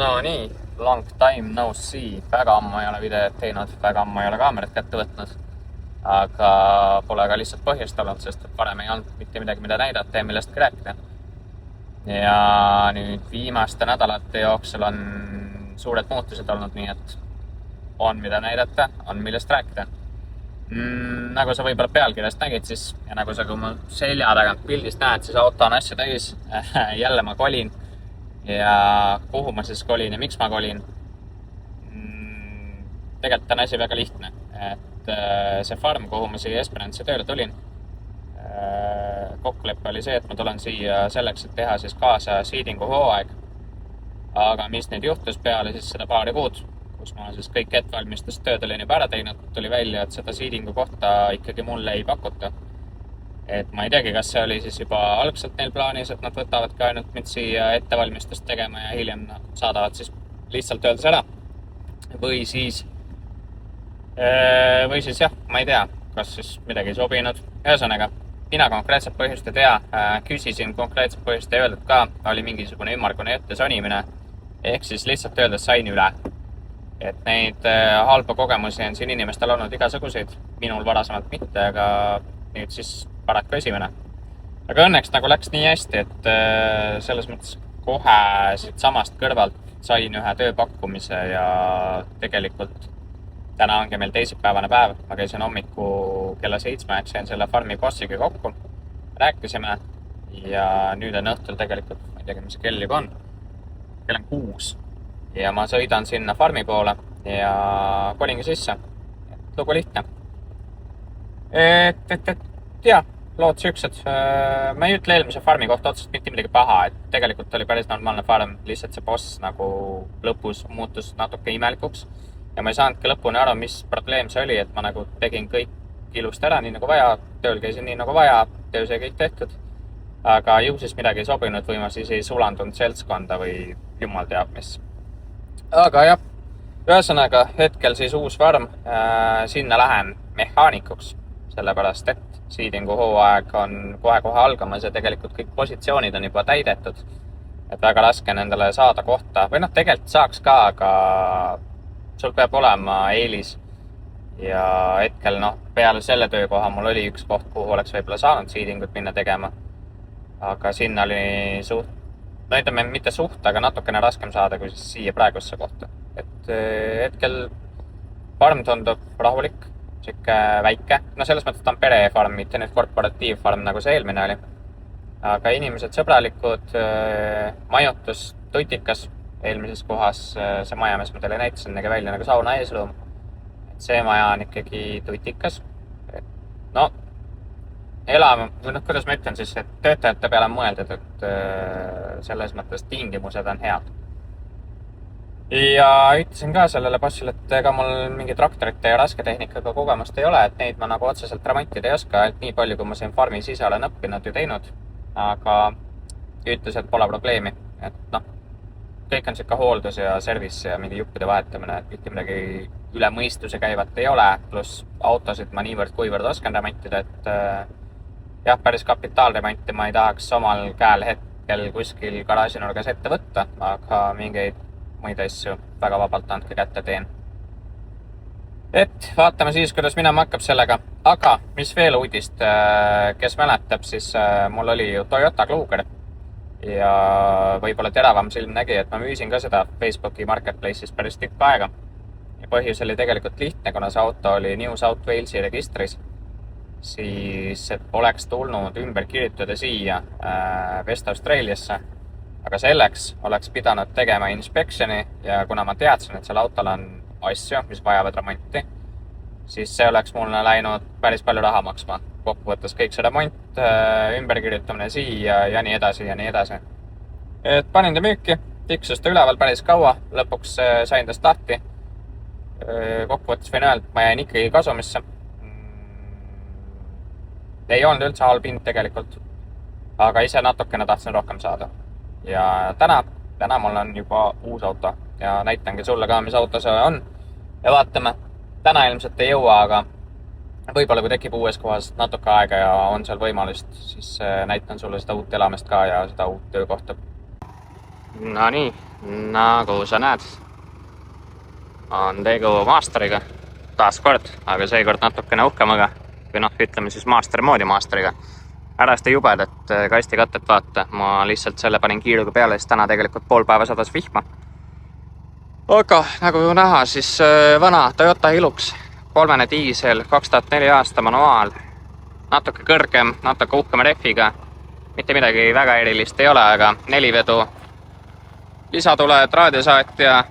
No nii, long time no see, väga ammu ei ole videot teinud, väga ammu ei ole kaamerat kätte võtnud. Aga pole ka lihtsalt põhjust olnud, sest varem ei olnud mitte midagi, mida näidata ja millestki rääkida. Ja nüüd viimaste nädalate jooksul on suured muutused olnud, nii et on mida näidata, on millest rääkida. Nagu sa võib-olla pealkirjast nägid siis ja nagu sa kui mu selja tagant pildist näed, siis auto on asja täis. Jälle ma kolin. Ja kuhu ma siis kolin ja miks ma kolin? Tegelikult on asi väga lihtne. Et see farm, kuhu ma siia Esperantsi tööle tulin, kokkulepe oli see, et ma tulen siia selleks, et teha siis kaasa seedingu hooaeg. Aga mis nüüd juhtus peale siis seda paari kuud, kus ma siis kõik ettevalmistustööd olin juba ära teinud, tuli välja, et seda seedingu kohta ikkagi mulle ei pakuta. Et ma ei teagi, kas see oli siis juba algselt neil plaanis, et nad võtavad ka ainult mind siia ettevalmistust tegema ja hiljem saadavad siis lihtsalt öeldes ära. Või siis jah, ma ei tea, kas siis midagi ei sobinud. Ühesõnaga, mina konkreetset põhjust ei tea, küsisin konkreetset põhjust ei öeldud ka, oli mingisugune ümmargune ette sonimine, ehk siis lihtsalt öeldes sain üle. Et neid halba kogemusi on siin inimestel olnud igasuguseid, minul varasemalt mitte, aga nüüd siis paraku esimene. Aga õnneks nagu läks nii hästi, et selles mõttes kohe siit samast kõrvalt sain ühe tööpakkumise ja tegelikult täna ongi meil teisipäevane päev. Ma käisin hommiku kella 7, sain selle farmi bossiga kokku, rääkisime ja nüüd on õhtul tegelikult, ma ei teagi, mis kell juba on, kell on 6 ja ma sõidan sinna farmi poole ja kolingi sisse. Lugu lihtne. Ja, lood siuksed. Ma ei ütle eelmise farmi kohta otseselt mitte midagi paha, et tegelikult oli päris normaalne farm, lihtsalt see boss nagu lõpus muutus natuke imelikuks ja ma ei saanudki lõpuni aru, mis probleem see oli, et ma nagu tegin kõik ilusti ära, nii nagu vaja, tööl käisin nii nagu vaja, töö sai kõik tehtud, aga ju siis midagi ei sobinud või ma siis ei sulandunud seltskonda või jumal teab mis. Aga jah, ühesõnaga hetkel siis uus farm, sinna lähen mehaanikuks, sellepärast et seedingu hooaeg on kohe-kohe algamas ja tegelikult kõik positsioonid on juba täidetud. Et väga raske nendele saada kohta, või tegelikult saaks ka, aga sul peab olema eelis. Ja hetkel peale selle töökoha mul oli üks koht, kuhu oleks võib-olla saanud seedingut minna tegema. Aga sinna oli ütleme mitte suht, aga natukene raskem saada kui siis siia praegusse kohta. Et hetkel farm tundub rahulik, siuke väike. Selles mõttes ta on perefarm, mitte nüüd korporatiivfarm nagu see eelmine oli. Aga inimesed sõbralikud, majutus, tutikas. Eelmises kohas see maja, mis ma teile näitasin, nägi välja nagu sauna eesruum. Et see maja on ikkagi tutikas. Kuidas ma ütlen siis, et töötajate peale on mõeldud, et selles mõttes tingimused on head. Ja ütlesin ka sellele bossile, et ega mul mingi traktorite ja rasketehnikaga kogemust ei ole, et neid ma nagu otseselt remontida ei oska, et nii palju, kui ma siin farmi sise olen õppinud ja teinud. Aga ütles, et pole probleemi. Et kõik on siuke hooldus ja service ja mingi juppide vahetamine, et mitte midagi üle mõistuse käivat ei ole, pluss autosid ma niivõrd kuivõrd oskan remontida, et jah, päris kapitaalremonti ma ei tahaks omal käel hetkel kuskil garaažinurgas ette võtta, aga mingeid muid asju väga vabalt andke kätte teen. Et vaatame siis, kuidas minema hakkab sellega. Aga mis veel uudist, kes mäletab, siis mul oli ju Toyota Kluger ja võib-olla teravam silm nägi, et ma müüsin ka seda Facebooki marketplace'is päris tükk aega. Ja põhjus oli tegelikult lihtne, kuna see auto oli New South Walesi registris, siis et oleks tulnud ümber kirjutada siia West Australiasse. Aga selleks oleks pidanud tegema inspektioni ja kuna ma teadsin, et seal autol on asju, mis vajavad remonti, siis see oleks mulle läinud päris palju raha maksma. Kokkuvõttes kõik see remont, ümberkirjutamine siia ja nii edasi ja nii edasi. Et panin ta müüki, tiksus ta üleval päris kaua, lõpuks sain tast lahti. Kokkuvõttes võin öelda, et ma jäin ikkagi kasumisse. Ei olnud üldse halb hind tegelikult, aga ise natukene tahtsin rohkem saada. Ja täna mul on juba uus auto ja näitangi sulle ka, mis auto see on. Ja vaatame, täna ilmselt ei jõua, aga võib-olla kui tekib uues kohas natuke aega ja on seal võimalust, siis näitan sulle seda uut elamist ka ja seda uut töökohta. No nii, nagu sa näed, on tegu Masteriga taas kord, aga seekord natukene uhkemaga või ütleme siis Master moodi Masteriga. Ära seda jubedat kastikatet vaata, ma lihtsalt selle panin kiiruga peale, siis täna tegelikult pool päeva sadas vihma. Aga nagu näha, siis vana Toyota Hilux 3 diisel 2004 aasta manuaal, natuke kõrgem, natuke uhkema rehviga, mitte midagi väga erilist ei ole, aga 4 vedu, lisatuled, raadiosaatja,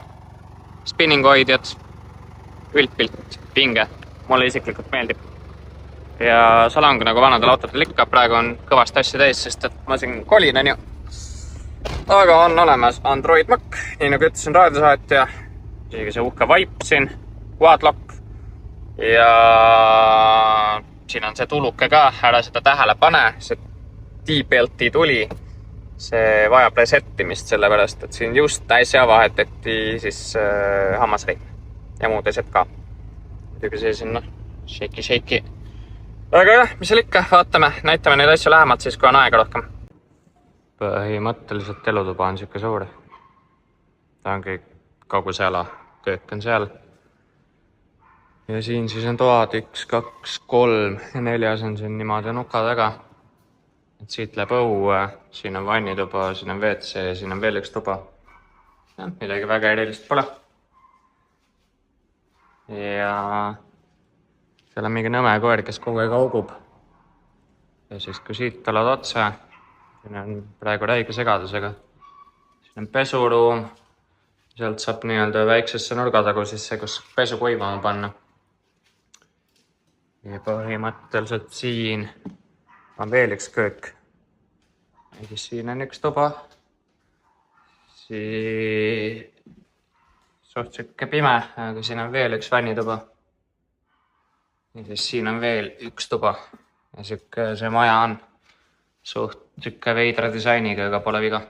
spinninguhoidjad, üldpilt, pinge, mulle isiklikult meeldib. Ja salong nagu vanadel autodel ikka, praegu on kõvasti asja täis, sest et ma siin kolinen ju. Aga on olemas Android Mac, nii nagu ütlesin, raadiosaatja, isegi see uhke vaip siin, quadlock ja siin on see tuluke ka, ära seda tähele pane, see T-belti tuli, see vajab resettimist, sellepärast et siin just äsja vahetati siis hammasrein ja muud asjad ka. Muidugi see siin, shaky. Aga jah, mis seal ikka, vaatame, näitame neid asju lähemalt siis, kui on aega rohkem. Põhimõtteliselt elutuba on siuke suur. Ta on kõik kogu seala, köök on seal. Ja siin siis on toad 1, 2, 3 ja 4 on siin niimoodi nuka taga. Et siit läheb õue, siin on vannituba, siin on WC ja siin on veel üks tuba. Ja, midagi väga erilist pole. Ja seal on mingi nõme koer, kes kogu aeg augub. Ja siis kui siit oled otse, siin on praegu räige segadusega. Siin on pesuruum, sealt saab nii-öelda väiksesse nurgatagusisse, kus pesu kuivama panna. Ja põhimõtteliselt siin on veel üks köök. Ja siis siin on üks tuba. Suht siuke pime, aga siin on veel üks vannituba. Ja siis siin on veel üks tuba. Ja siuke see maja on suht siuke veidra disainiga, aga pole viga.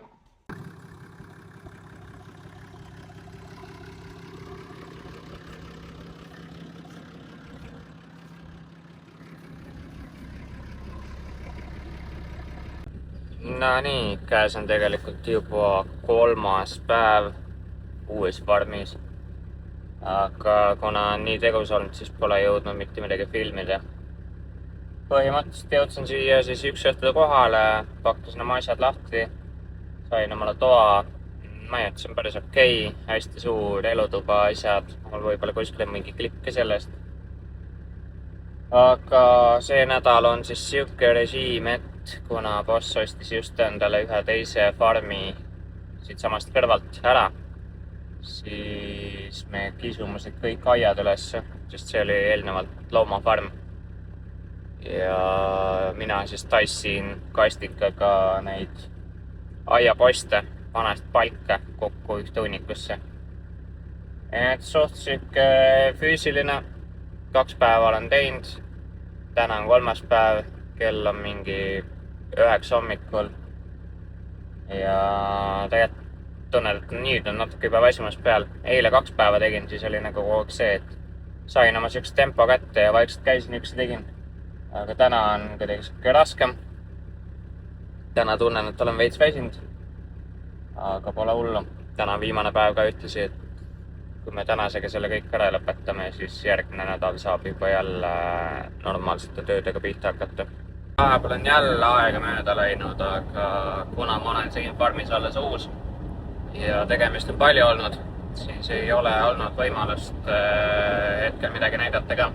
No nii, käes on tegelikult juba 3. päev uues farmis. Aga kuna on nii tegus olnud, siis pole jõudnud mitte midagi filmida. Põhimõtteliselt jõudsin siia siis üks õhtude kohale, pakkasin oma asjad lahti, sain omale toa, majad, see on päris okei, hästi suur elutuba asjad, mul võib-olla kuskil on mingi klikke sellest. Aga see nädal on siis siuke režiim, et kuna boss ostis just endale ühe teise farmi siit samast kõrvalt ära, siis me kisume siit kõik aiad üles, sest see oli eelnevalt loomafarm. Ja mina siis tassin kastikaga neid aiaposte, panest palke kokku ühte hunnikusse. Et suht siuke füüsiline, 2 päeva olen teinud, täna on 3. päev, kell on mingi 9 hommikul. Ja tegelikult tunned, et nüüd on natuke juba väsimus peal. Eile 2 päeva tegin, siis oli nagu kogu aeg see, et sain oma siukse tempo kätte ja vaikselt käisin üks ja tegin. Aga täna on kuidagi siuke raskem. Täna tunnen, et olen veits väsinud. Aga pole hullu. Täna viimane päev ka ütlesin, et kui me tänasega selle kõik ära lõpetame, siis järgmine nädal saab juba jälle normaalsete töödega pihta hakata. Vahepeal on jälle aega mööda läinud, aga kuna ma olen siin farmis alles uus ja tegemist on palju olnud, siis ei ole olnud võimalust hetkel midagi näidata ka.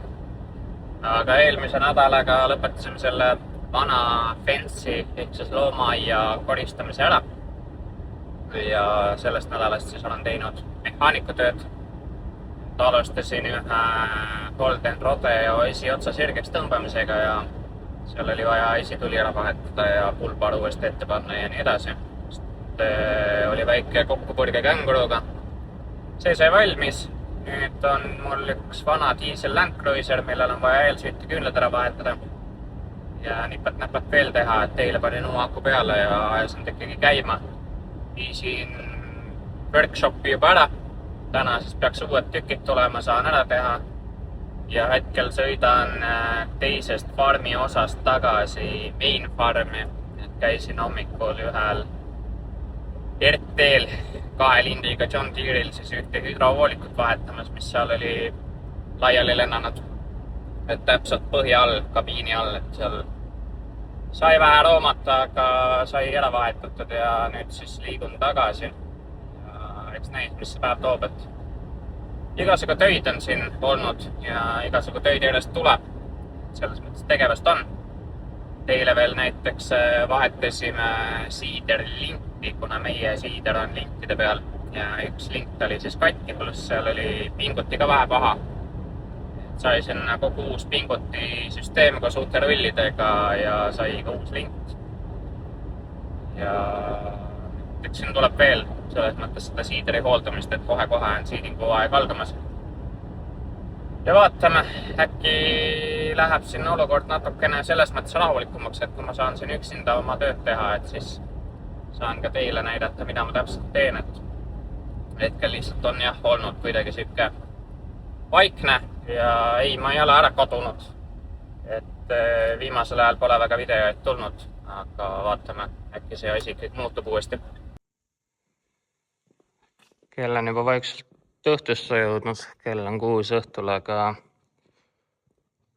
Aga eelmise nädalaga lõpetasime selle vana fence'i ehk siis loomaaia koristamise ära. Ja sellest nädalast siis olen teinud mehaanikutööd. Alustasin ühe Holden Rodeo esiotsa sirgeks tõmbamisega ja seal oli vaja esituli ära vahetada ja pulbar uuesti ette panna ja nii edasi. Oli väike kokkupõrge känguruga. See sai valmis. Nüüd on mul üks vana diisel Land Cruiser, millel on vaja eelsüti küünlad ära vahetada. Ja nipet-näpet veel teha, et eile panin uue aku peale ja ajasin ikkagi käima. Viisin workshopi juba ära. Täna siis peaks uued tükid tulema, saan ära teha. Ja hetkel sõidan teisest farmi osast tagasi main farmi. Käisin hommikul ühel RT-l 2 lindiga John Deere'il siis ühte hüdrovoolikut vahetamas, mis seal oli laiali lennanud. Et täpselt põhja all, kabiini all, et seal sai vähe roomata, aga sai ära vahetatud ja nüüd siis liigun tagasi. Ja eks näis, mis see päev toob, et igasugu töid on siin olnud ja igasugu töid järjest tuleb. Selles mõttes tegevust on. Teile veel näiteks vahetasime siiderlinti, kuna meie siider on lintide peal ja üks lint oli siis katki, pluss seal oli pinguti ka vähe paha. Sai sinna kogu uus pinguti süsteem koos uute rullidega ja sai ka uus lint. Ja üks siin tuleb veel selles mõttes seda siideri hooldamist, et kohe-kohe on siidingu aeg algamas. Ja vaatame, äkki läheb siin olukord natukene selles mõttes rahulikumaks, et kui ma saan siin üksinda oma tööd teha, et siis saan ka teile näidata, mida ma täpselt teen, et hetkel lihtsalt on jah olnud kuidagi siuke vaikne ja ei, ma ei ole ära kadunud, et viimasel ajal pole väga videoid tulnud, aga vaatame, äkki see asi kõik muutub uuesti. Kell on juba vaikselt õhtusse jõudnud, kell on 6 õhtul, aga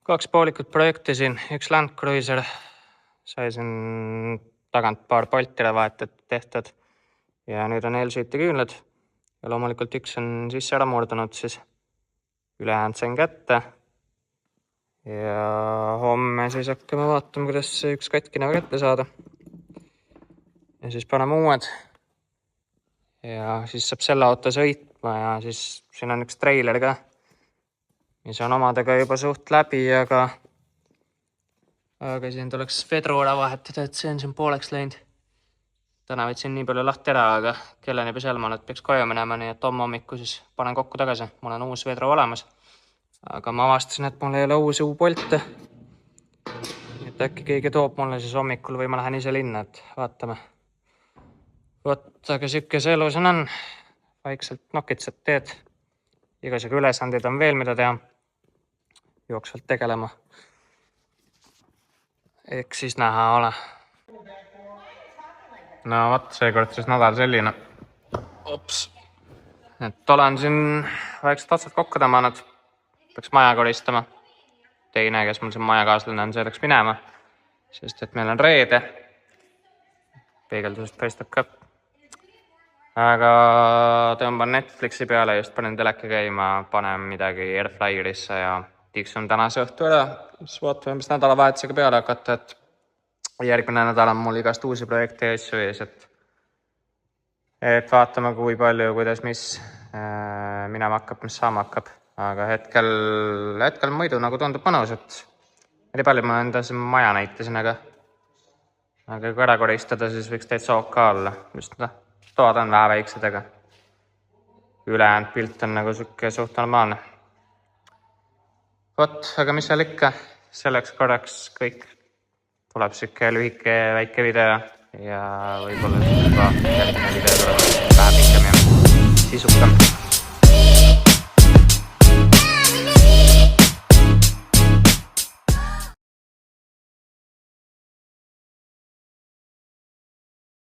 2 poolikut projektisin, üks Land Cruiser, sai siin tagant paar Baltile vahetat tehtud ja nüüd on eelsõite küünlad ja loomulikult üks on sisse ära murdunud, siis ülejäänud sain kätte ja homme siis hakkame vaatama, kuidas see üks katkine kätte saada ja siis paneme uued ja siis saab selle auto sõitma ja siis siin on üks treiler ka, mis on omadega juba suht läbi, aga siin tuleks vedru ära vahetada, et see on siin pooleks läinud. Täna võtsin nii palju lahti ära, aga kell on juba selmanud, et peaks koju minema, nii et homme hommiku siis panen kokku tagasi. Mul on uus vedru olemas, aga ma avastasin, et mul ei ole uusi polte. Et äkki keegi toob mulle siis hommikul või ma lähen ise linna, et vaatame. Vot, aga siuke see elu siin on. Vaikselt nokitsed teed. Igasugu ülesandid on veel, mida teha. Jooksvalt tegelema. Eks siis näha ole. No vot, seekord siis nädal selline. Ops. Et olen siin vaikselt otsad kokku tõmmanud. Peaks maja koristama. Teine, kes mul siin majakaaslane on, see läks minema. Sest et meil on reede. Peegeldusest paistab ka. Aga tõmban Netflixi peale, just panen teleka käima, panen midagi Airflyerisse ja tiksun tänase õhtu ära. Siis vaatame, mis nädalavahetusega peale hakata, et järgmine nädal on mul igast uusi projekte ja asju ees, et vaatame, kui palju, kuidas, mis minema hakkab, mis saama hakkab. Aga hetkel muidu nagu tundub mõnus, et nii palju ma enda maja näitasin, aga kui ära koristada, siis võiks täitsa OK olla. Just toad on vähe väiksed, aga ülejäänud pilt on nagu suht normaalne. Vot, aga mis seal ikka, selleks korraks kõik. Tuleb siuke lühike väike video ja võib-olla juba järgmine video tuleb vähe pikem ja sisukam.